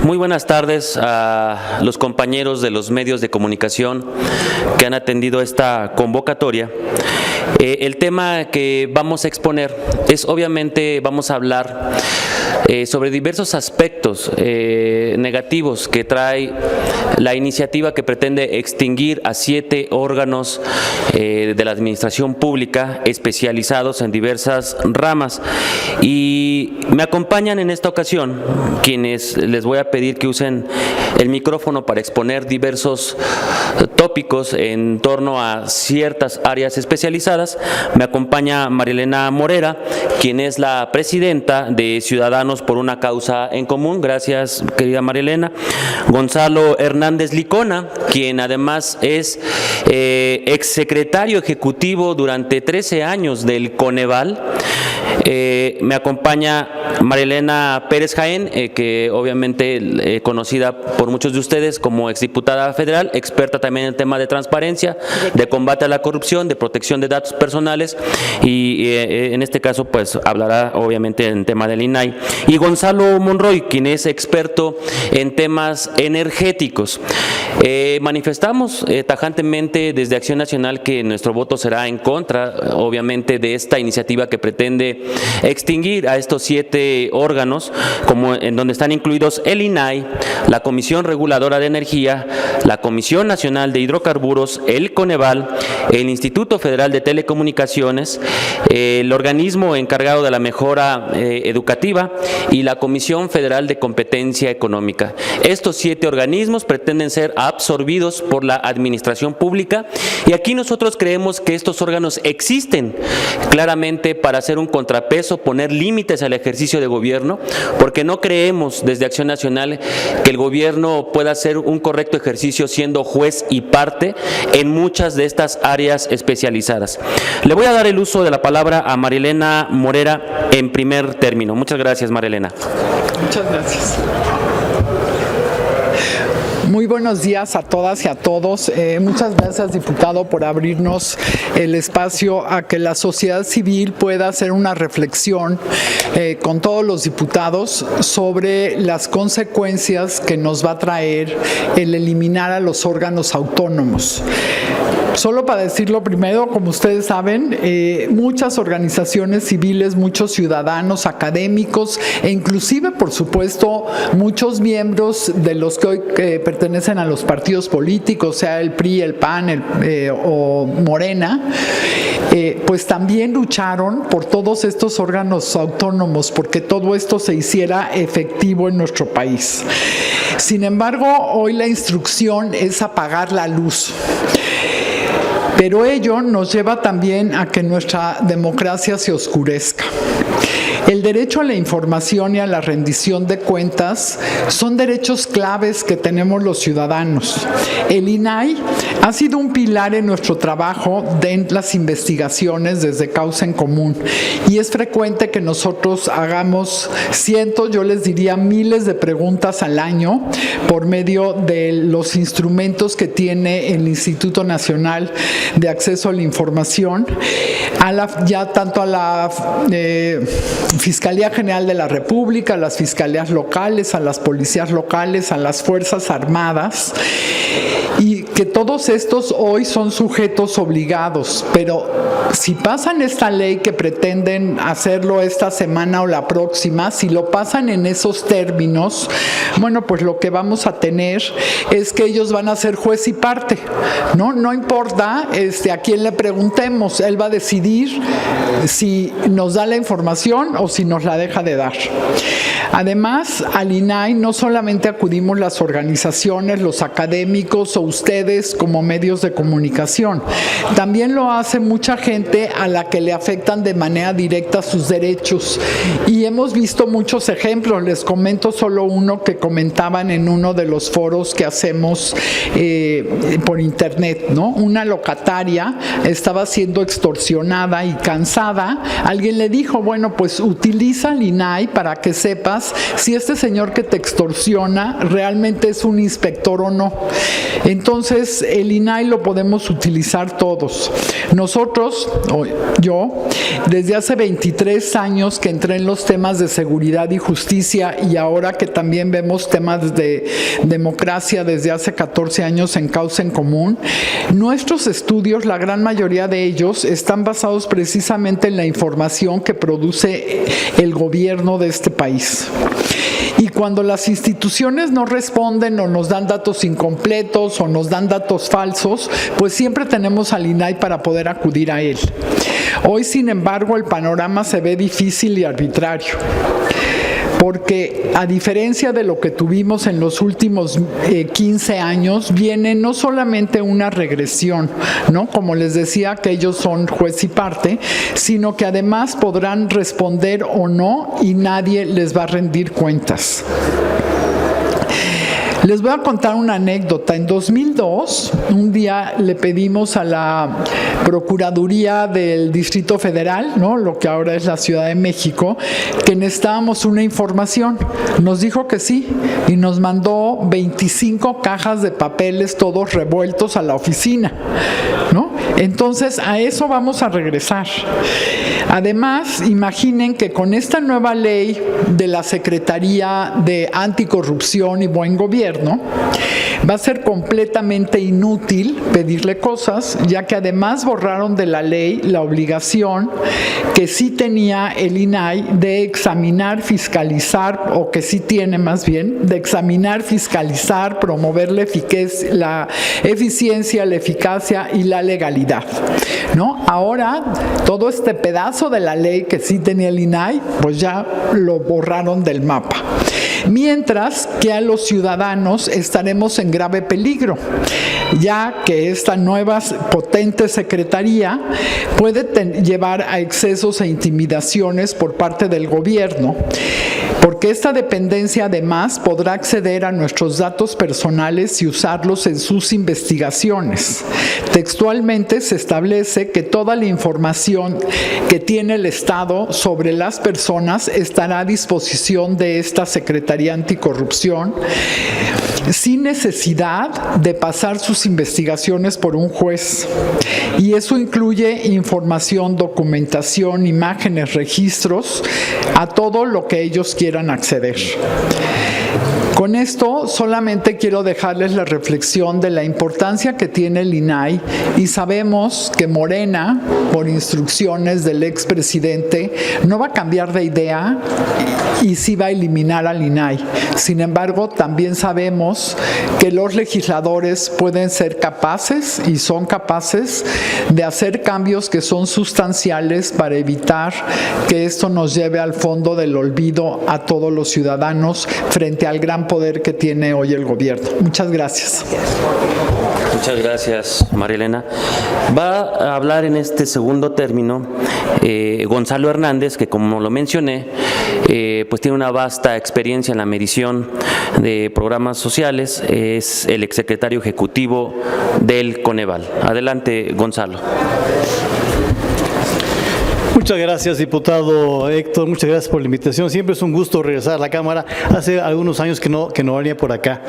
Muy buenas tardes a los compañeros de los medios de comunicación que han atendido esta convocatoria. El tema que vamos a exponer es, obviamente, vamos a hablar sobre diversos aspectos negativos que trae la iniciativa que pretende extinguir a 7 órganos de la administración pública especializados en diversas ramas. Y me acompañan en esta ocasión quienes les voy a pedir que usen el micrófono para exponer diversos tópicos en torno a ciertas áreas especializadas. Me acompaña Marielena Morera, quien es la presidenta de Ciudadanos por una Causa en Común. Gracias, querida Marielena. Gonzalo Hernández Licona, quien además es exsecretario ejecutivo durante 13 años del Coneval. Me acompaña Marielena Pérez Jaén, que obviamente conocida por muchos de ustedes como exdiputada federal, experta también en el tema de transparencia, de combate a la corrupción, de protección de datos personales, y en este caso pues hablará obviamente en tema del INAI. Y Gonzalo Monroy, quien es experto en temas energéticos. Manifestamos tajantemente desde Acción Nacional que nuestro voto será en contra, obviamente, de esta iniciativa que pretende extinguir a estos 7 órganos, como en donde están incluidos el INAI, la Comisión Reguladora de Energía, la Comisión Nacional de Hidrocarburos, el Coneval, el Instituto Federal de Telecomunicaciones, el organismo encargado de la mejora educativa y la Comisión Federal de Competencia Económica. Estos 7 organismos pretenden ser absorbidos por la administración pública, y aquí nosotros creemos que estos órganos existen claramente para hacer un contrapeso, poner límites al ejercicio de gobierno, porque no creemos desde Acción Nacional que el gobierno pueda hacer un correcto ejercicio siendo juez y parte en muchas de estas áreas especializadas. Le voy a dar el uso de la palabra a Marielena Morera en primer término. Muchas gracias, Marielena. Muchas gracias. Muy buenos días a todas y a todos. Muchas gracias, diputado, por abrirnos el espacio a que la sociedad civil pueda hacer una reflexión con todos los diputados sobre las consecuencias que nos va a traer el eliminar a los órganos autónomos. Solo para decirlo primero, como ustedes saben, muchas organizaciones civiles, muchos ciudadanos, académicos e inclusive, por supuesto, muchos miembros de los que hoy pertenecen a los partidos políticos, sea el PRI, el PAN o Morena, pues también lucharon por todos estos órganos autónomos, porque todo esto se hiciera efectivo en nuestro país. Sin embargo, hoy la instrucción es apagar la luz. Pero ello nos lleva también a que nuestra democracia se oscurezca. El derecho a la información y a la rendición de cuentas son derechos claves que tenemos los ciudadanos. El INAI ha sido un pilar en nuestro trabajo de las investigaciones desde Causa en Común, y es frecuente que nosotros hagamos cientos, yo les diría miles de preguntas al año por medio de los instrumentos que tiene el Instituto Nacional de Acceso a la Información, tanto a la Fiscalía General de la República, a las fiscalías locales, a las policías locales, a las Fuerzas Armadas, y que todos estos hoy son sujetos obligados. Pero si pasan esta ley, que pretenden hacerlo esta semana o la próxima, si lo pasan en esos términos, bueno, pues lo que vamos a tener es que ellos van a ser juez y parte, ¿no? No importa a quién le preguntemos, él va a decidir si nos da la información o si nos la deja de dar. Además, al INAI no solamente acudimos las organizaciones, los académicos o ustedes como medios de comunicación, también lo hace mucha gente a la que le afectan de manera directa sus derechos, y hemos visto muchos ejemplos. Les comento solo uno que comentaban en uno de los foros que hacemos por internet, ¿no? Una locataria estaba siendo extorsionada y cansada. Alguien le dijo, bueno, pues utiliza el INAI para que sepas si este señor que te extorsiona realmente es un inspector o no. Entonces, el INAI lo podemos utilizar todos. Nosotros, o yo, desde hace 23 años que entré en los temas de seguridad y justicia, y ahora que también vemos temas de democracia desde hace 14 años en Causa en Común, nuestros estudios, la gran mayoría de ellos, están basados precisamente en la información que produce el gobierno de este país. Y cuando las instituciones no responden o nos dan datos incompletos o nos dan datos falsos, pues siempre tenemos al INAI para poder acudir a él. Hoy, sin embargo, el panorama se ve difícil y arbitrario, porque a diferencia de lo que tuvimos en los últimos 15 años, viene no solamente una regresión, ¿no? Como les decía, que ellos son juez y parte, sino que además podrán responder o no y nadie les va a rendir cuentas. Les voy a contar una anécdota. En 2002, un día le pedimos a la Procuraduría del Distrito Federal, ¿no?, lo que ahora es la Ciudad de México, que necesitábamos una información. Nos dijo que sí y nos mandó 25 cajas de papeles, todos revueltos, a la oficina, ¿no? Entonces, a eso vamos a regresar. Además, imaginen que con esta nueva ley de la Secretaría de Anticorrupción y Buen Gobierno, va a ser completamente inútil pedirle cosas, ya que además borraron de la ley la obligación que sí tenía el INAI de examinar, fiscalizar, o que sí tiene más bien, de examinar, fiscalizar, promover la eficiencia, la eficacia y la legalidad, ¿no? Ahora, todo este pedazo de la ley que sí tenía el INAI, pues ya lo borraron del mapa. Mientras que a los ciudadanos estaremos en grave peligro, ya que esta nueva potente secretaría puede llevar a excesos e intimidaciones por parte del gobierno, porque esta dependencia además podrá acceder a nuestros datos personales y usarlos en sus investigaciones. Textualmente se establece que toda la información que tiene el Estado sobre las personas estará a disposición de esta Secretaría Anticorrupción, sin necesidad de pasar sus investigaciones por un juez. Y eso incluye información, documentación, imágenes, registros, a todo lo que ellos quieran acceder. Con esto solamente quiero dejarles la reflexión de la importancia que tiene el INAI, y sabemos que Morena, por instrucciones del expresidente, no va a cambiar de idea y sí va a eliminar al INAI. Sin embargo, también sabemos que los legisladores pueden ser capaces y son capaces de hacer cambios que son sustanciales para evitar que esto nos lleve al fondo del olvido a todos los ciudadanos frente al gran poder que tiene hoy el gobierno. Muchas gracias. Muchas gracias, María Elena. Va a hablar en este segundo término Gonzalo Hernández, que, como lo mencioné, pues tiene una vasta experiencia en la medición de programas sociales. Es el exsecretario ejecutivo del Coneval. Adelante, Gonzalo. Muchas gracias, diputado Héctor, muchas gracias por la invitación. Siempre es un gusto regresar a la Cámara. Hace algunos años que no venía por acá.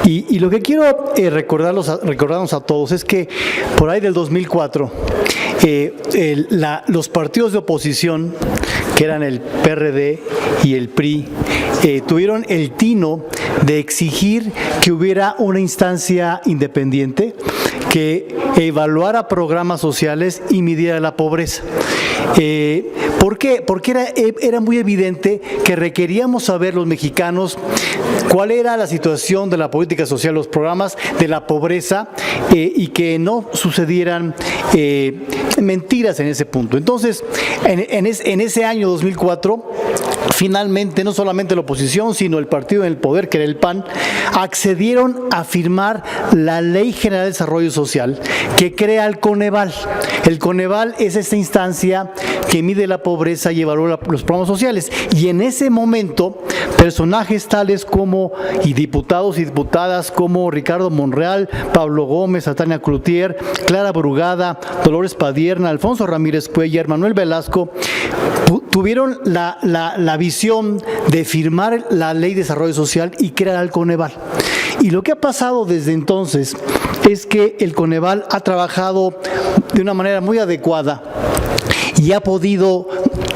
Y lo que quiero recordarnos a todos es que por ahí del 2004, los partidos de oposición, que eran el PRD y el PRI, tuvieron el tino de exigir que hubiera una instancia independiente que evaluara programas sociales y midiera la pobreza. ¿Por qué? Porque era muy evidente que requeríamos saber los mexicanos cuál era la situación de la política social, los programas de la pobreza, y que no sucedieran mentiras en ese punto. Entonces, en ese año 2004, finalmente, no solamente la oposición, sino el partido en el poder, que era el PAN, accedieron a firmar la Ley General de Desarrollo Social que crea el Coneval. El Coneval es esta instancia que mide la pobreza y evaluó los programas sociales. Y en ese momento, personajes tales como, y diputados y diputadas como Ricardo Monreal, Pablo Gómez, Tania Cloutier, Clara Brugada, Dolores Padierna, Alfonso Ramírez Cuellar, Manuel Velasco, tuvieron la visión de firmar la Ley de Desarrollo Social y crear el Coneval. Y lo que ha pasado desde entonces es que el Coneval ha trabajado de una manera muy adecuada y ha podido,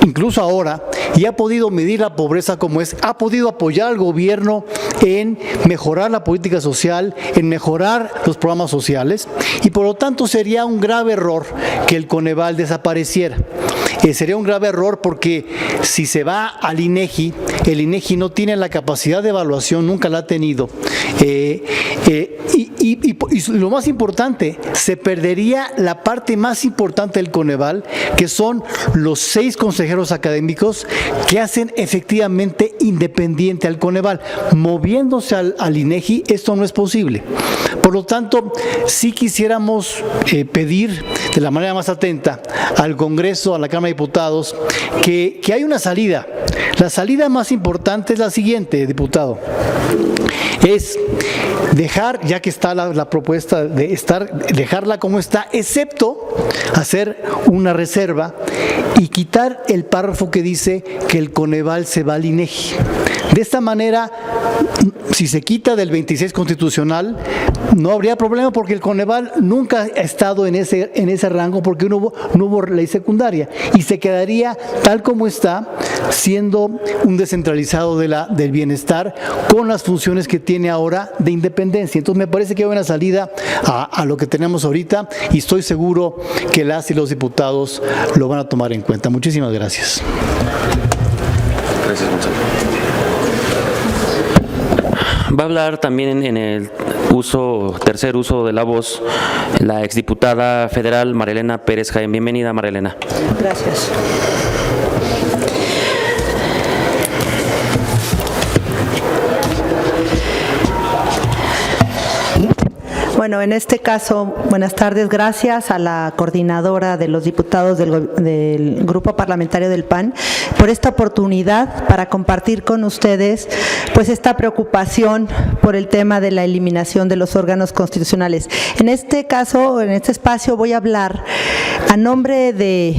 incluso ahora, y ha podido medir la pobreza como es, ha podido apoyar al gobierno en mejorar la política social, en mejorar los programas sociales, y por lo tanto sería un grave error que el Coneval desapareciera. Sería un grave error porque si se va al INEGI, el INEGI no tiene la capacidad de evaluación, nunca la ha tenido. Y lo más importante, se perdería la parte más importante del Coneval, que son los 6 consejeros académicos que hacen efectivamente independiente al Coneval. Moviéndose al INEGI, esto no es posible. Por lo tanto, sí quisiéramos pedir de la manera más atenta al Congreso, a la Cámara de Diputados, que hay una salida. La salida más importante es la siguiente, diputado. Es dejar, ya que está la propuesta de dejarla como está, excepto hacer una reserva y quitar el párrafo que dice que el Coneval se va al INEGI. De esta manera, si se quita del 26 constitucional, no habría problema porque el Coneval nunca ha estado en ese rango porque no hubo ley secundaria y se quedaría tal como está, siendo un descentralizado del bienestar con las funciones que tiene ahora de independencia. Entonces me parece que hay una salida a lo que tenemos ahorita y estoy seguro que las y los diputados lo van a tomar en cuenta. Muchísimas gracias. Gracias, Gonzalo. Va a hablar también en el tercer uso de la voz la exdiputada federal Marilena Pérez Jaén. Bienvenida, Marilena. Gracias. Bueno, en este caso, buenas tardes, gracias a la coordinadora de los diputados del Grupo Parlamentario del PAN por esta oportunidad para compartir con ustedes pues esta preocupación por el tema de la eliminación de los órganos constitucionales. En este caso, en este espacio voy a hablar a nombre de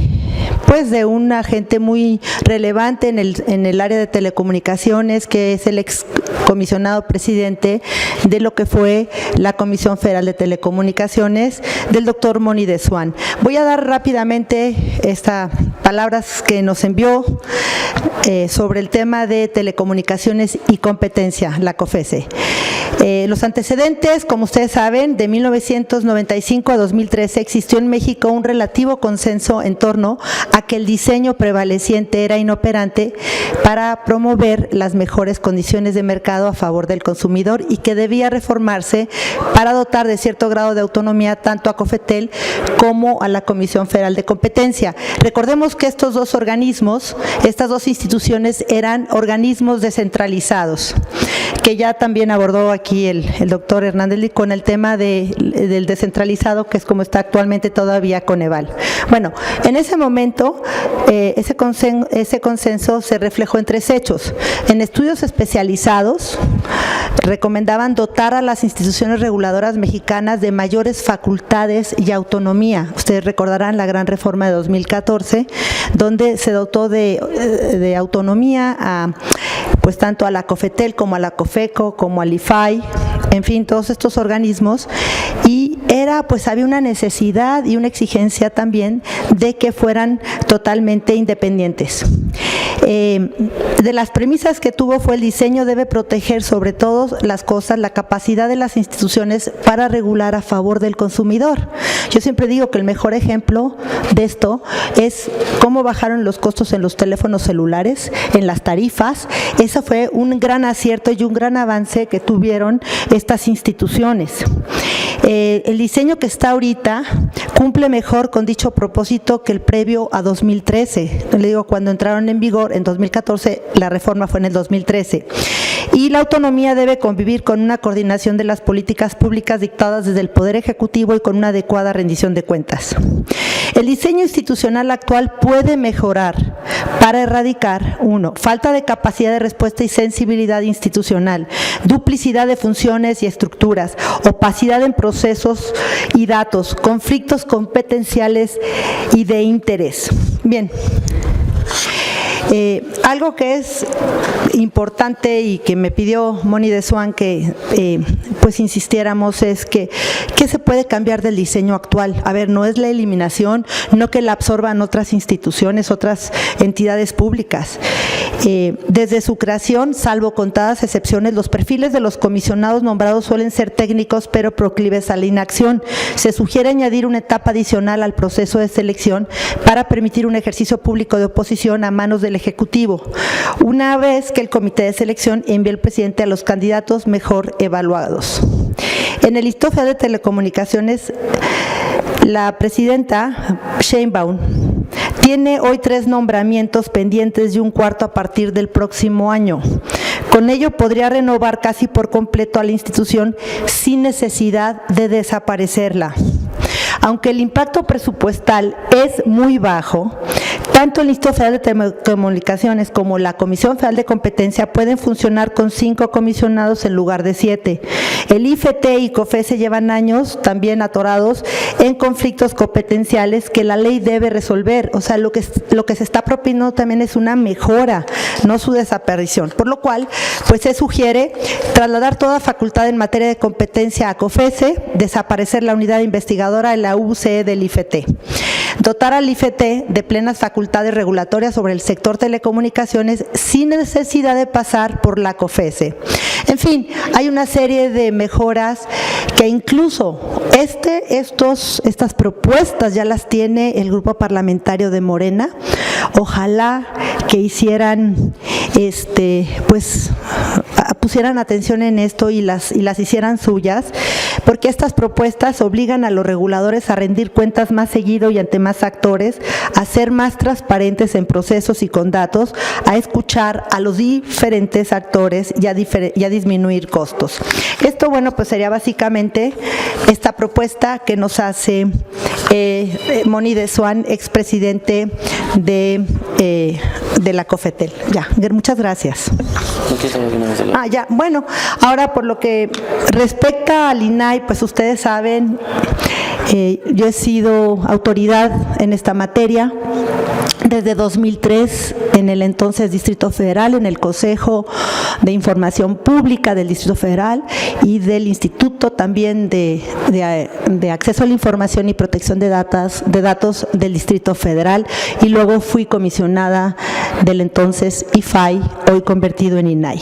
un agente muy relevante en el área de telecomunicaciones, que es el excomisionado presidente de lo que fue la Comisión Federal de Telecomunicaciones, del doctor Moni de Swan. Voy a dar rápidamente estas palabras que nos envió sobre el tema de telecomunicaciones y competencia, la COFECE. Los antecedentes, como ustedes saben, de 1995 a 2013 existió en México un relativo consenso en torno a que el diseño prevaleciente era inoperante para promover las mejores condiciones de mercado a favor del consumidor y que debía reformarse para dotar de cierto grado de autonomía tanto a COFETEL como a la Comisión Federal de Competencia. Recordemos que estos dos organismos, estas dos instituciones eran organismos descentralizados, que ya también abordó aquí el doctor Hernández con el tema del descentralizado, que es como está actualmente todavía Coneval. Bueno, en ese momento ese consenso se reflejó en 3 hechos. En estudios especializados recomendaban dotar a las instituciones reguladoras mexicanas de mayores facultades y autonomía. Ustedes recordarán la gran reforma de 2014, donde se dotó de autonomía pues tanto a la COFETEL como a la COFECO, como al IFAI, en fin, todos estos organismos, y había una necesidad y una exigencia también de que fueran totalmente independientes. De las premisas que tuvo fue el diseño debe proteger sobre todas las cosas la capacidad de las instituciones para regular a favor del consumidor. Yo siempre digo que el mejor ejemplo de esto es cómo bajaron los costos en los teléfonos celulares, en las tarifas. Eso fue un gran acierto y un gran avance que tuvieron estas instituciones. El diseño que está ahorita cumple mejor con dicho propósito que el previo a 2013. Le digo, cuando entraron en vigor en 2014, la reforma fue en el 2013. y la autonomía debe convivir con una coordinación de las políticas públicas dictadas desde el Poder Ejecutivo y con una adecuada rendición de cuentas. El diseño institucional actual puede mejorar para erradicar, 1, falta de capacidad de respuesta y sensibilidad institucional, duplicidad de funciones y estructuras, opacidad en procesos y datos, conflictos competenciales y de interés. Bien. Algo que es importante y que me pidió Moni de Swan que pues insistiéramos es que ¿qué se puede cambiar del diseño actual? A ver, no es la eliminación, no que la absorban otras instituciones, otras entidades públicas. Desde su creación, salvo contadas excepciones, los perfiles de los comisionados nombrados suelen ser técnicos pero proclives a la inacción. Se sugiere añadir una etapa adicional al proceso de selección para permitir un ejercicio público de oposición a manos del Ejecutivo, una vez que el comité de selección envíe al presidente a los candidatos mejor evaluados. En el Instituto Federal de Telecomunicaciones, la presidenta Sheinbaum tiene hoy 3 nombramientos pendientes y un cuarto a partir del próximo año. Con ello podría renovar casi por completo a la institución sin necesidad de desaparecerla. Aunque el impacto presupuestal es muy bajo, tanto el Instituto Federal de Telecomunicaciones como la Comisión Federal de Competencia pueden funcionar con 5 comisionados en lugar de 7. El IFT y COFESE llevan años también atorados en conflictos competenciales que la ley debe resolver. O sea, lo que se está proponiendo también es una mejora, no su desaparición. Por lo cual, pues se sugiere trasladar toda facultad en materia de competencia a COFESE, desaparecer la unidad investigadora en la UCE del IFT, dotar al IFT de plenas facultades regulatorias sobre el sector telecomunicaciones sin necesidad de pasar por la COFESE. En fin, hay una serie de mejoras que incluso estas propuestas ya las tiene el grupo parlamentario de Morena. Ojalá que hicieran, pues pusieran atención en esto y las hicieran suyas, porque estas propuestas obligan a los reguladores a rendir cuentas más seguido y ante más actores, a ser más transparentes en procesos y con datos, a escuchar a los diferentes actores y a disminuir costos. Esto, bueno, pues sería básicamente esta propuesta que nos hace Moni de Swan, expresidente de la COFETEL. Ya, muchas gracias. Ya, bueno, ahora por lo que respecta al INAI, pues ustedes saben, yo he sido autoridad en esta materia desde 2003 en el entonces Distrito Federal, en el Consejo de Información Pública del Distrito Federal y del Instituto también de Acceso a la Información y Protección de Datos del Distrito Federal, y luego fui comisionada del entonces IFAI, hoy convertido en INAI.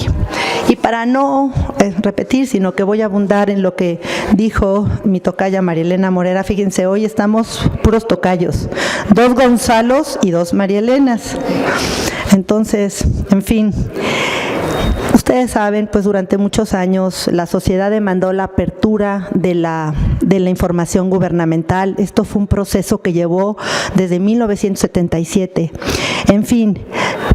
Y para no repetir, sino que voy a abundar en lo que dijo mi tocaya Marielena Morera, fíjense, hoy estamos puros tocayos, 2 Gonzalos y 2 Marielenas. Entonces, en fin, ustedes saben, pues durante muchos años la sociedad demandó la apertura de la información gubernamental. Esto fue un proceso que llevó desde 1977. En fin,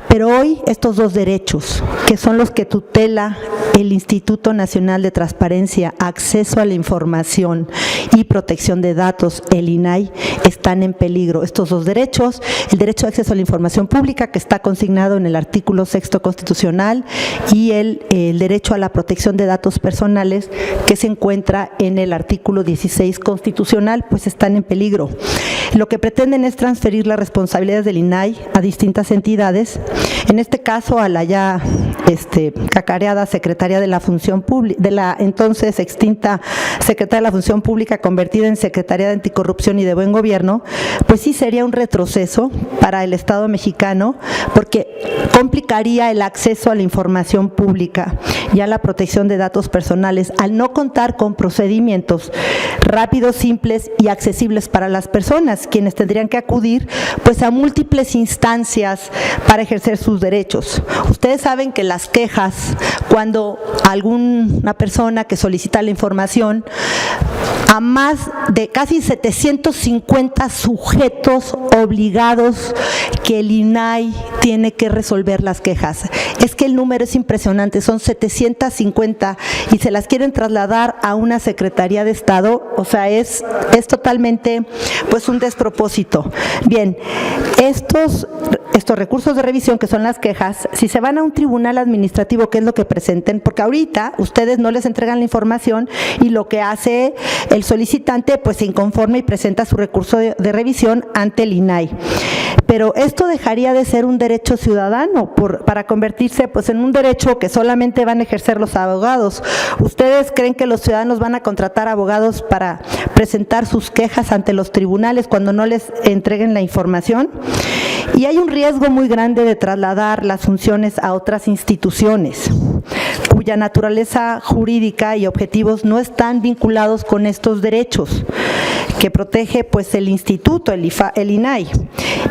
pero hoy estos 2 derechos, que son los que tutela el Instituto Nacional de Transparencia, Acceso a la Información y Protección de Datos, el INAI, están en peligro. Estos 2 derechos, el derecho de acceso a la información pública, que está consignado en el artículo 6º constitucional, y el derecho a la protección de datos personales, que se encuentra en el artículo 16 constitucional, pues están en peligro. Lo que pretenden es transferir las responsabilidades del INAI a distintas entidades, en este caso a la ya cacareada Secretaría de la Función Pública, de la entonces extinta Secretaría de la Función Pública, convertida en Secretaría de Anticorrupción y de Buen Gobierno. Pues sí sería un retroceso para el Estado mexicano, porque complicaría el acceso a la información pública y a la protección de datos personales al no contar con procedimientos rápidos, simples y accesibles para las personas, quienes tendrían que acudir pues a múltiples instancias para ejercer sus derechos. Ustedes saben que las quejas, cuando alguna persona que solicita la información, a más de casi 750 sujetos obligados que el INAI tiene que resolver las quejas. es que el número es impresionante, son 750 y se las quieren trasladar a una Secretaría de Estado, o sea, es totalmente pues un despropósito. Bien, estos recursos de revisión, que son las quejas, si se van a un tribunal administrativo, ¿qué es lo que presenten? Porque ahorita ustedes no les entregan la información y lo que hace el solicitante pues se inconforma y presenta su recurso de revisión ante el INAI. Pero esto dejaría de ser un derecho ciudadano para convertirse pues en un derecho que solamente van a ejercer los abogados. ¿Ustedes creen que los ciudadanos van a contratar abogados para presentar sus quejas ante los tribunales cuando no les entreguen la información? Y hay un riesgo muy grande de trasladar las funciones a otras instituciones cuya naturaleza jurídica y objetivos no están vinculados con estos derechos que protege pues el instituto, el INAI,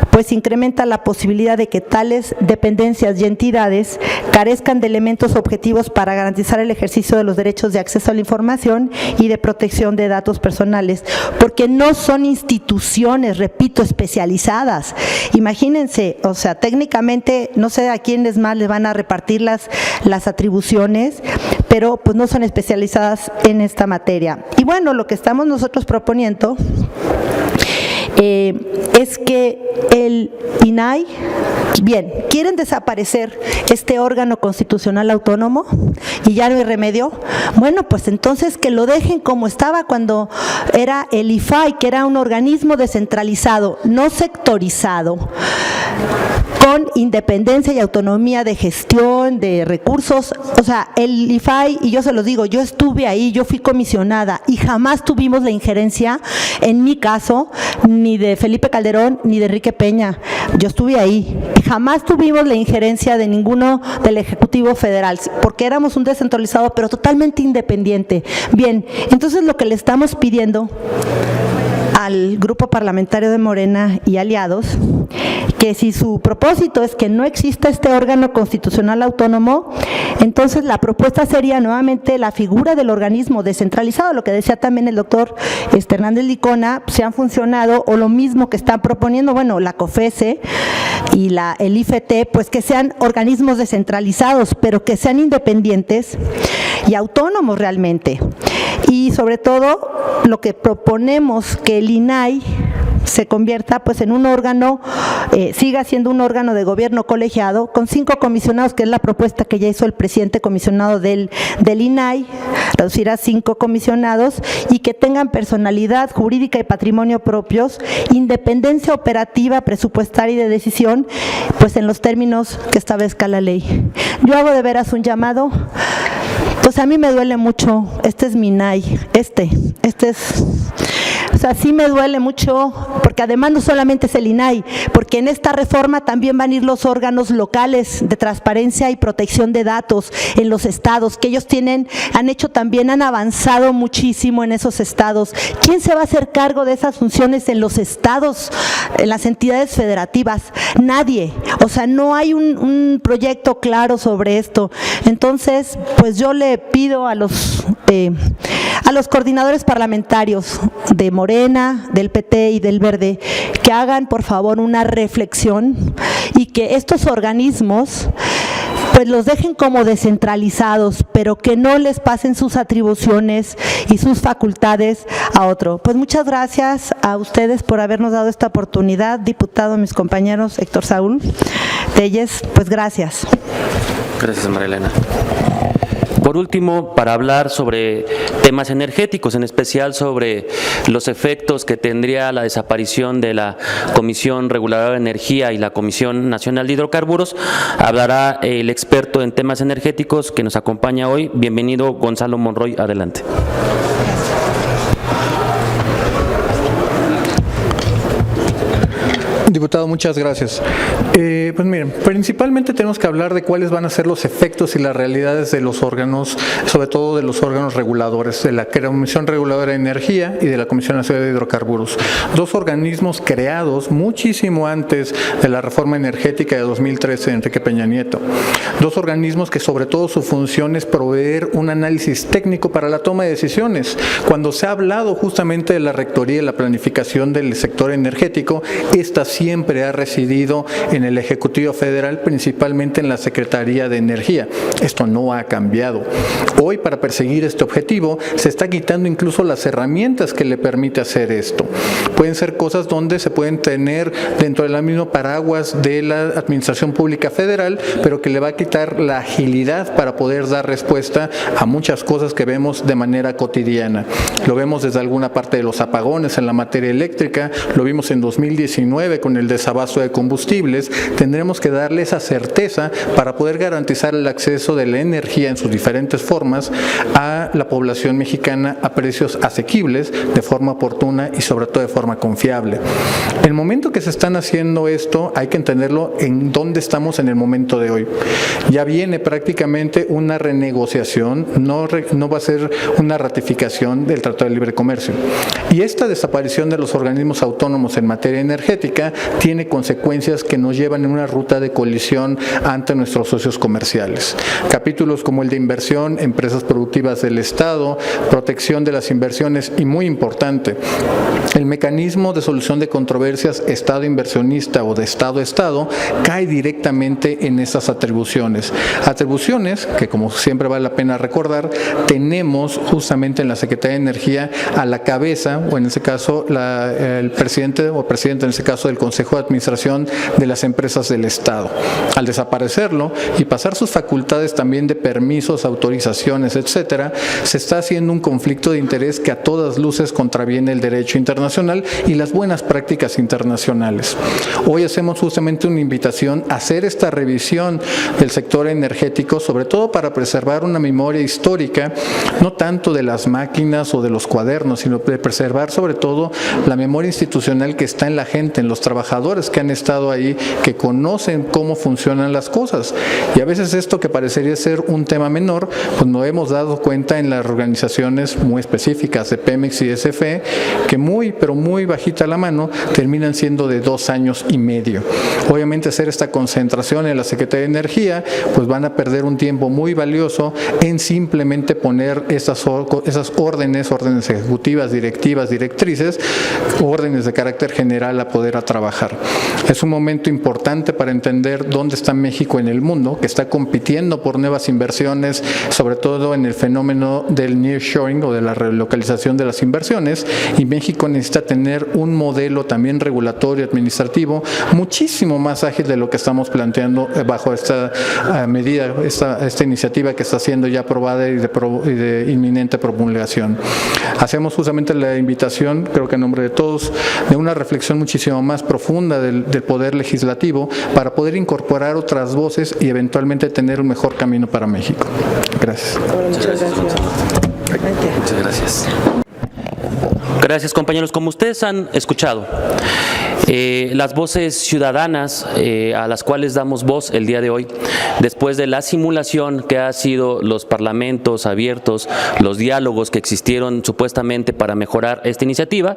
pues incrementa la posibilidad de que tales dependencias y entidades carezcan de elementos objetivos para garantizar el ejercicio de los derechos de acceso a la información y de protección de datos personales, porque no son instituciones, repito, especializadas. Imagínense, o sea, técnicamente no sé a quiénes más les van a repartir las atribuciones, pero pues no son especializadas en esta materia. Y bueno, lo que estamos nosotros proponiendo es que el INAI, bien, quieren desaparecer este órgano constitucional autónomo y ya no hay remedio. Bueno, pues entonces que lo dejen como estaba cuando era el IFAI, que era un organismo descentralizado, no sectorizado, con independencia y autonomía de gestión, de recursos. O sea, el IFAI, y yo se los digo, yo estuve ahí, yo fui comisionada y jamás tuvimos la injerencia, en mi caso, ni de Felipe Calderón ni de Enrique Peña. Yo estuve ahí y jamás tuvimos la injerencia de ninguno del Ejecutivo Federal, porque éramos un descentralizado pero totalmente independiente. Bien, entonces lo que le estamos pidiendo al grupo parlamentario de Morena y aliados, que si su propósito es que no exista este órgano constitucional autónomo, entonces la propuesta sería nuevamente la figura del organismo descentralizado, lo que decía también el doctor Hernández Licona, se han funcionado, o lo mismo que están proponiendo, bueno, la COFESE y el IFT, pues que sean organismos descentralizados, pero que sean independientes y autónomos realmente. Y sobre todo, lo que proponemos, que el INAI se convierta pues en un órgano, siga siendo un órgano de gobierno colegiado con 5 comisionados, que es la propuesta que ya hizo el presidente comisionado del INAI, reducir a 5 comisionados, y que tengan personalidad jurídica y patrimonio propios, independencia operativa, presupuestaria y de decisión, pues en los términos que establezca la ley. Yo hago de veras un llamado. Pues a mí me duele mucho, este es mi INAI, este es, o sea, sí me duele mucho, porque además no solamente es el INAI, porque en esta reforma también van a ir los órganos locales de transparencia y protección de datos en los estados, que ellos han avanzado muchísimo en esos estados. ¿Quién se va a hacer cargo de esas funciones en los estados, en las entidades federativas? Nadie, o sea, no hay un proyecto claro sobre esto. Entonces, pues yo le pido a los coordinadores parlamentarios de Morena, del PT y del Verde, que hagan por favor una reflexión y que estos organismos pues los dejen como descentralizados, pero que no les pasen sus atribuciones y sus facultades a otro. Pues muchas gracias a ustedes por habernos dado esta oportunidad, diputado, mis compañeros, Héctor Saúl Telles, pues gracias. Gracias, María Elena. Por último, para hablar sobre temas energéticos, en especial sobre los efectos que tendría la desaparición de la Comisión Reguladora de Energía y la Comisión Nacional de Hidrocarburos, hablará el experto en temas energéticos que nos acompaña hoy. Bienvenido, Gonzalo Monroy, adelante. Diputado, muchas gracias. Pues miren, principalmente tenemos que hablar de cuáles van a ser los efectos y las realidades de los órganos, sobre todo de los órganos reguladores, de la Comisión Reguladora de Energía y de la Comisión Nacional de Hidrocarburos. 2 organismos creados muchísimo antes de la reforma energética de 2013 de Enrique Peña Nieto. 2 organismos que sobre todo su función es proveer un análisis técnico para la toma de decisiones. Cuando se ha hablado justamente de la rectoría y la planificación del sector energético, esta sí siempre ha residido en el Ejecutivo Federal, principalmente en la Secretaría de Energía. Esto no ha cambiado. Hoy, para perseguir este objetivo, se está quitando incluso las herramientas que le permite hacer esto. Pueden ser cosas donde se pueden tener dentro del mismo paraguas de la Administración Pública Federal, pero que le va a quitar la agilidad para poder dar respuesta a muchas cosas que vemos de manera cotidiana. Lo vemos desde alguna parte de los apagones en la materia eléctrica, lo vimos en 2019 con el desabasto de combustibles. Tendremos que darle esa certeza para poder garantizar el acceso de la energía en sus diferentes formas a la población mexicana a precios asequibles, de forma oportuna y sobre todo de forma confiable. El momento que se están haciendo esto hay que entenderlo en dónde estamos en el momento de hoy. Ya viene prácticamente una renegociación, no va a ser una ratificación del Tratado de Libre Comercio. Y esta desaparición de los organismos autónomos en materia energética tiene consecuencias que nos llevan en una ruta de colisión ante nuestros socios comerciales. Capítulos como el de inversión, empresas productivas del Estado, protección de las inversiones y, muy importante, el mecanismo de solución de controversias Estado inversionista o de Estado a Estado cae directamente en esas atribuciones. Atribuciones que, como siempre vale la pena recordar, tenemos justamente en la Secretaría de Energía a la cabeza, o en este caso el presidente o presidente en este caso del Consejo de Administración de las empresas del Estado. Al desaparecerlo y pasar sus facultades también de permisos, autorizaciones, etcétera, se está haciendo un conflicto de interés que a todas luces contraviene el derecho internacional y las buenas prácticas internacionales. Hoy hacemos justamente una invitación a hacer esta revisión del sector energético, sobre todo para preservar una memoria histórica, no tanto de las máquinas o de los cuadernos, sino de preservar sobre todo la memoria institucional que está en la gente, en los trabajadores que han estado ahí, que conocen cómo funcionan las cosas. Y a veces esto, que parecería ser un tema menor, pues nos hemos dado cuenta en las organizaciones muy específicas de Pemex y SFE, que pero muy bajita la mano, terminan siendo de 2 años y medio. Obviamente, hacer esta concentración en la Secretaría de Energía, pues van a perder un tiempo muy valioso en simplemente poner esas órdenes ejecutivas, directivas, directrices, órdenes de carácter general a poder trabajar. Es un momento importante para entender dónde está México en el mundo, que está compitiendo por nuevas inversiones, sobre todo en el fenómeno del nearshoring o de la relocalización de las inversiones, y México necesita tener un modelo también regulatorio, administrativo, muchísimo más ágil de lo que estamos planteando bajo esta medida, esta iniciativa que está siendo ya aprobada y de inminente promulgación. Hacemos justamente la invitación, creo que en nombre de todos, de una reflexión muchísimo más profunda del Poder Legislativo para poder incorporar otras voces y eventualmente tener un mejor camino para México. Gracias. Muchas gracias. Gracias, compañeros. Como ustedes han escuchado, las voces ciudadanas a las cuales damos voz el día de hoy, después de la simulación que ha sido los parlamentos abiertos, los diálogos que existieron supuestamente para mejorar esta iniciativa,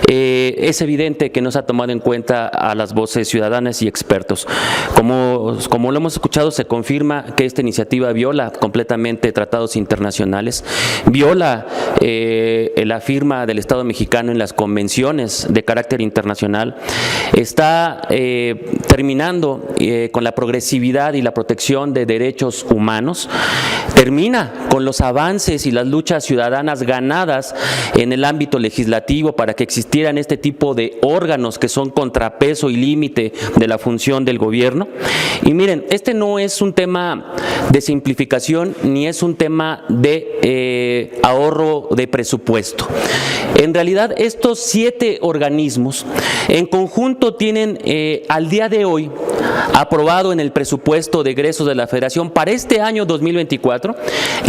es evidente que no se ha tomado en cuenta a las voces ciudadanas y expertos. Como lo hemos escuchado, se confirma que esta iniciativa viola completamente tratados internacionales, viola la firma del Estado mexicano en las convenciones de carácter internacional, está terminando con la progresividad y la protección de derechos humanos, termina con los avances y las luchas ciudadanas ganadas en el ámbito legislativo para que existieran este tipo de órganos que son contrapeso y límite de la función del gobierno. Y miren, este no es un tema de simplificación ni es un tema de ahorro de presupuesto. En realidad, estos 7 organismos en conjunto tienen al día de hoy aprobado en el presupuesto de egresos de la Federación para este año 2024,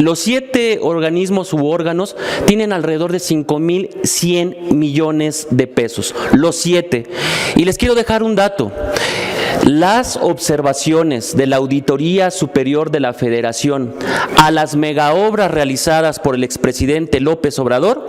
los 7 organismos u órganos tienen alrededor de 5,100 millones de pesos, los 7. Y les quiero dejar un dato. Las observaciones de la Auditoría Superior de la Federación a las megaobras realizadas por el expresidente López Obrador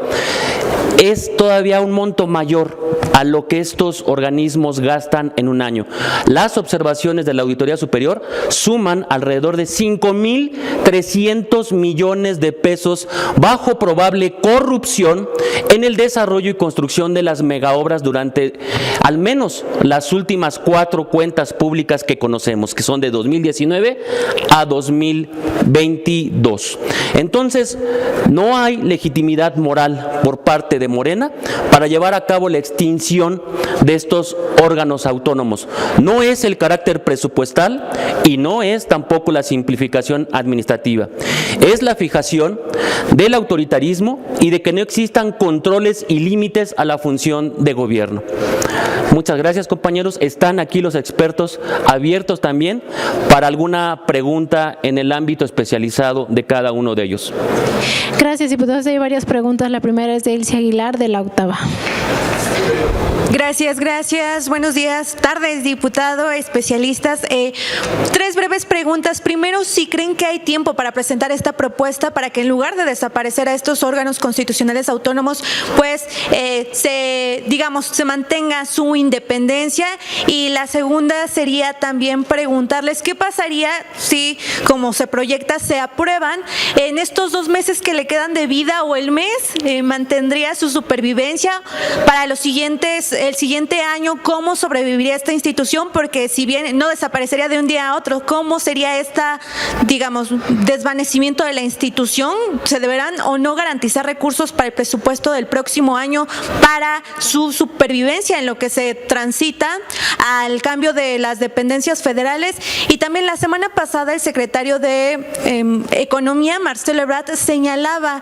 es todavía un monto mayor a lo que estos organismos gastan en un año. Las observaciones de la Auditoría Superior suman alrededor de 5.300 millones de pesos bajo probable corrupción en el desarrollo y construcción de las megaobras durante al menos las últimas 4 cuentas públicas que conocemos, que son de 2019 a 2022. Entonces, no hay legitimidad moral por parte de Morena para llevar a cabo la extinción de estos órganos autónomos. No es el carácter presupuestal y no es tampoco la simplificación administrativa. Es la fijación del autoritarismo y de que no existan controles y límites a la función de gobierno. Muchas gracias, compañeros. Están aquí los expertos abiertos también para alguna pregunta en el ámbito especializado de cada uno de ellos. Gracias, diputados. Hay varias preguntas. La primera es de Elsie Aguilar, de La Octava. Gracias. Buenos días, tardes, diputado, especialistas. 3 breves preguntas. Primero, si creen que hay tiempo para presentar esta propuesta para que en lugar de desaparecer a estos órganos constitucionales autónomos, pues se mantenga su independencia. Y la segunda sería también preguntarles qué pasaría si, como se proyecta, se aprueban en estos 2 meses que le quedan de vida o el mes, mantendría su supervivencia para el siguiente año. ¿Cómo sobreviviría esta institución? Porque si bien no desaparecería de un día a otro, ¿cómo sería desvanecimiento de la institución? ¿Se deberán o no garantizar recursos para el presupuesto del próximo año para su supervivencia en lo que se transita al cambio de las dependencias federales? Y también la semana pasada el secretario de Economía, Marcelo Ebrard, señalaba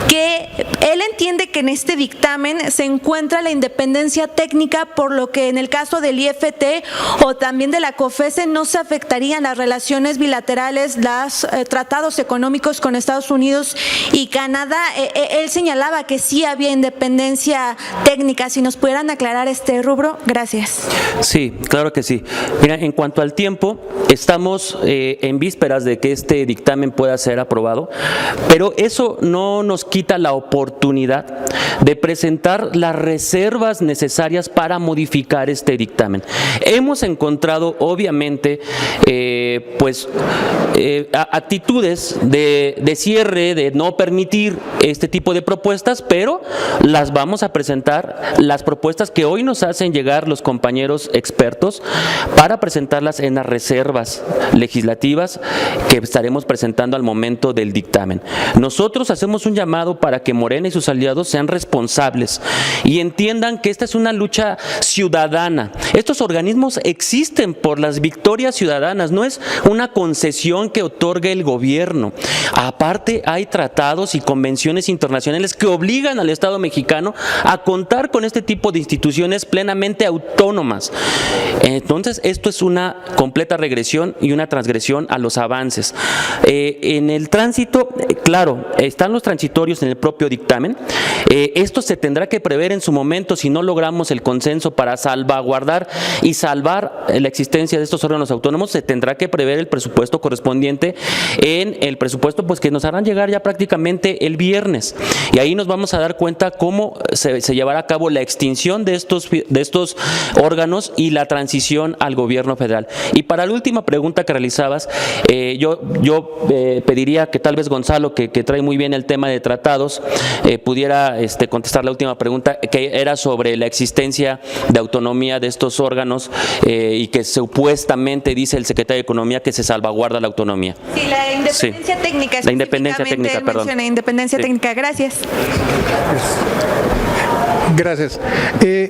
que él entiende que en este dictamen se encuentra la independencia técnica, por lo que en el caso del IFT o también de la COFESE no se afectarían las relaciones bilaterales, los tratados económicos con Estados Unidos y Canadá. Él señalaba que sí había independencia técnica. Si nos pudieran aclarar este rubro, gracias. Sí, claro que sí. Mira, en cuanto al tiempo, estamos en vísperas de que este dictamen pueda ser aprobado, pero eso no nos quita la oportunidad de presentar las reservas necesarias para modificar este dictamen. Hemos encontrado, obviamente, actitudes de cierre, de no permitir este tipo de propuestas, pero las vamos a presentar, las propuestas que hoy nos hacen llegar los compañeros expertos, para presentarlas en las reservas legislativas que estaremos presentando al momento del dictamen. Nosotros hacemos un llamado para que Morena y sus aliados sean responsables y entiendan que esta es una lucha ciudadana. Estos organismos existen por las victorias ciudadanas, no es una concesión que otorgue el gobierno. Aparte, hay tratados y convenciones internacionales que obligan al Estado mexicano a contar con este tipo de instituciones plenamente autónomas. Entonces, esto es una completa regresión y una transgresión a los avances. En el tránsito, claro, están los transitorios en el propio dictamen. Esto se tendrá que prever en su momento si no logramos el consenso para salvaguardar y salvar la existencia de estos órganos autónomos. Se tendrá que prever el presupuesto correspondiente en el presupuesto que nos harán llegar ya prácticamente el viernes, y ahí nos vamos a dar cuenta cómo se llevará a cabo la extinción de estos órganos y la transición al gobierno federal. Y para la última pregunta que realizabas, yo pediría que tal vez Gonzalo, que trae muy bien el tema de tratados, pudiera contestar la última pregunta, que era sobre la existencia de autonomía de estos órganos y que supuestamente dice el secretario de Economía que se salvaguarda la autonomía. Sí, la independencia técnica. La independencia técnica, perdón. Independencia técnica, gracias. Gracias.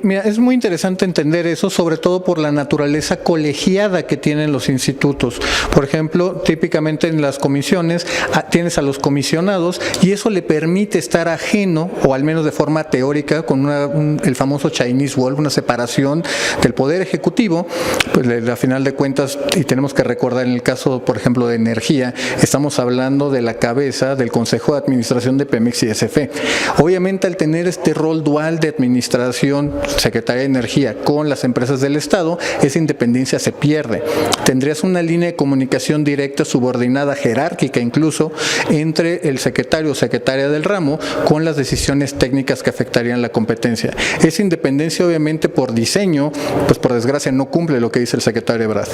Mira, es muy interesante entender eso, sobre todo por la naturaleza colegiada que tienen los institutos. Por ejemplo, típicamente en las comisiones tienes a los comisionados y eso le permite estar ajeno, o al menos de forma teórica, con el famoso Chinese Wall, una separación del Poder Ejecutivo. Pues a final de cuentas, y tenemos que recordar en el caso, por ejemplo, de energía, estamos hablando de la cabeza del Consejo de Administración de Pemex y SFE. Obviamente, al tener este rol dual de de administración, Secretaría de Energía, con las empresas del Estado, esa independencia se pierde. Tendrías una línea de comunicación directa, subordinada, jerárquica incluso, entre el secretario o secretaria del ramo con las decisiones técnicas que afectarían la competencia. Esa independencia, obviamente, por diseño, pues por desgracia no cumple lo que dice el secretario Ebrard.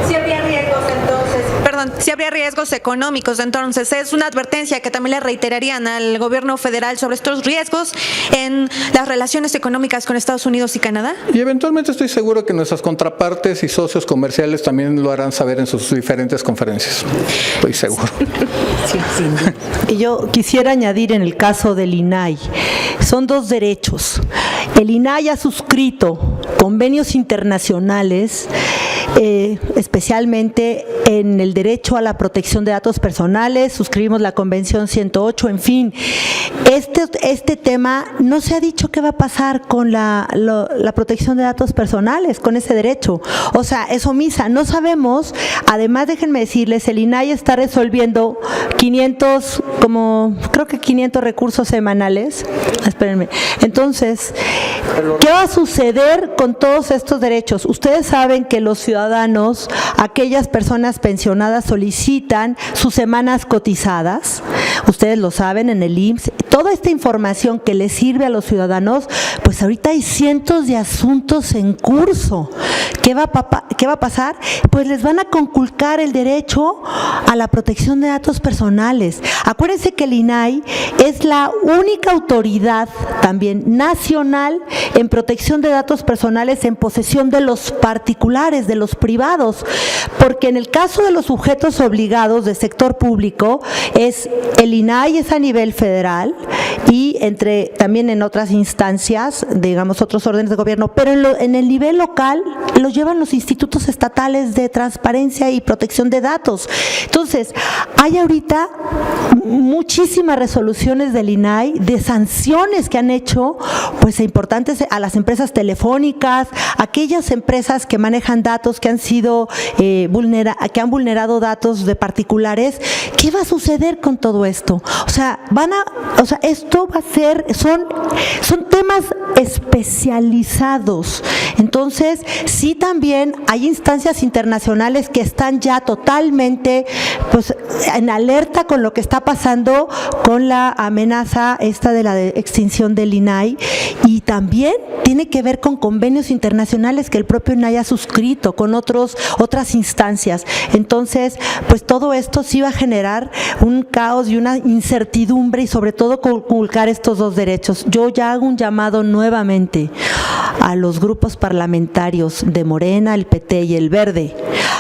Sí habría riesgos entonces, perdón, sí habría riesgos económicos, entonces es una advertencia que también le reiterarían al gobierno federal sobre estos riesgos en las relaciones económicas con Estados Unidos y Canadá. Y eventualmente estoy seguro que nuestras contrapartes y socios comerciales también lo harán saber en sus diferentes conferencias. Estoy seguro. Y yo quisiera añadir en el caso del INAI, son dos derechos. El INAI ha suscrito convenios internacionales, especialmente en el derecho a la protección de datos personales, suscribimos la Convención 108, en fin. Este tema, no se ha dicho qué va a pasar con la protección de datos personales, con ese derecho. O sea, es omisa, no sabemos. Además, déjenme decirles, el INAI está resolviendo 500 recursos semanales. Espérenme. Entonces, ¿qué va a suceder con todos estos derechos? Ustedes saben que los ciudadanos, aquellas personas pensionadas, solicitan sus semanas cotizadas. Ustedes lo saben, en el IMSS. Toda esta información que les sirve a los ciudadanos, pues ahorita hay cientos de asuntos en curso. ¿Qué va a pasar? Pues les van a conculcar el derecho a la protección de datos personales. Acuérdense que el INAI es la única autoridad también nacional en protección de datos personales en posesión de los particulares, de los privados, porque en el caso de los sujetos obligados del sector público, el INAI es a nivel federal y también en otras instancias, digamos otros órdenes de gobierno, pero en el nivel local lo llevan los institutos estatales de transparencia y protección de datos. Entonces, hay ahorita muchísimas resoluciones del INAI de sanciones que han hecho, pues importantes a las empresas telefónicas, aquellas empresas que manejan datos que han sido que han vulnerado datos de particulares. ¿Qué va a suceder con todo esto? O sea, esto va a ser, son temas especializados. Entonces, sí, también hay instancias internacionales que están ya totalmente, pues, en alerta con lo que está pasando con la amenaza esta de la extinción del INAI, y también tiene que ver con convenios internacionales que el propio INAI ha suscrito con otras instancias. Entonces, pues todo esto sí va a generar un caos y una incertidumbre, y sobre todo conculcar estos dos derechos. Yo ya hago un llamado nuevamente a los grupos parlamentarios de Morena, el PT y el Verde,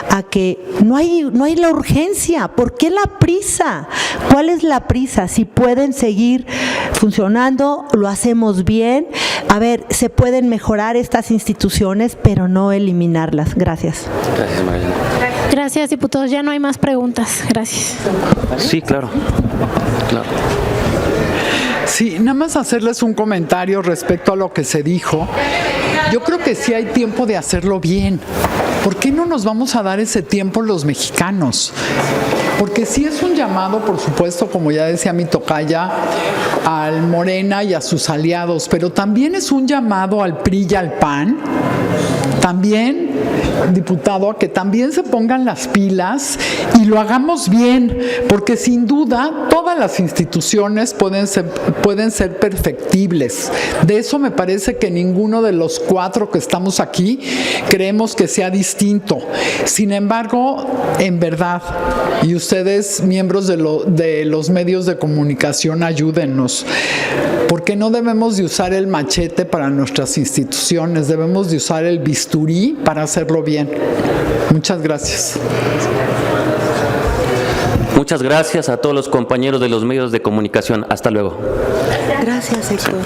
a que no hay la urgencia. ¿Por qué la prisa? ¿Cuál es la prisa? Si pueden seguir funcionando, lo hacemos bien. A ver, se pueden mejorar estas instituciones, pero no eliminarlas. Gracias. Gracias, María. Gracias, diputados. Ya no hay más preguntas. Gracias. Sí, claro. Sí, nada más hacerles un comentario respecto a lo que se dijo. Yo creo que sí hay tiempo de hacerlo bien. ¿Por qué no nos vamos a dar ese tiempo los mexicanos? Porque sí es un llamado, por supuesto, como ya decía mi tocaya, al Morena y a sus aliados, pero también es un llamado al PRI y al PAN, también, diputado, a que también se pongan las pilas y lo hagamos bien, porque sin duda todas las instituciones pueden ser perfectibles. De eso me parece que ninguno de los cuatro que estamos aquí creemos que sea distinto. Sin embargo, en verdad, y ustedes, miembros de los medios de comunicación, ayúdennos, porque no debemos de usar el machete para nuestras instituciones, debemos de usar el bisturí para hacerlo bien. Muchas gracias. Muchas gracias a todos los compañeros de los medios de comunicación. Hasta luego. Gracias, Héctor.